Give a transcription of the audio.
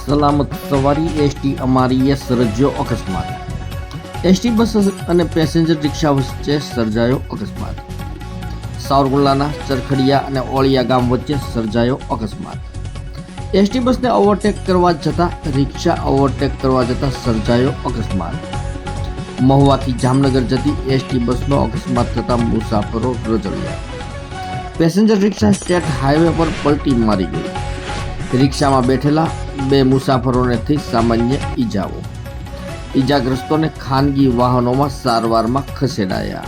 સલામત સવારી એસટી અમારીએ સર્જ્યો અકસ્માત। એસટી બસ અને પેસેન્જર રિક્ષા વચ્ચે સર્જાયો અકસ્માત। સાવરકુંડલાના ચરખડિયા અને ઓળિયા ગામ વચ્ચે સર્જાયો અકસ્માત। એસટી બસને ઓવરટેક કરવા જતા રિક્ષા ઓવરટેક કરવા જતા સર્જાયો અકસ્માત। મહુવાથી જામનગર જતી એસટી બસનો અકસ્માત થતા મુસાફરો રજળ્યા। પેસેન્જર રિક્ષા સ્ટેટ હાઈવે પર પલટી મારી ગઈ। રિક્ષામાં બેઠેલા 2 મુસાફરોને થઈ સામાન્ય ઈજાઓ। ઈજાગ્રસ્તોને ખાનગી વાહનોમાં સારવારમાં ખસેડાયા।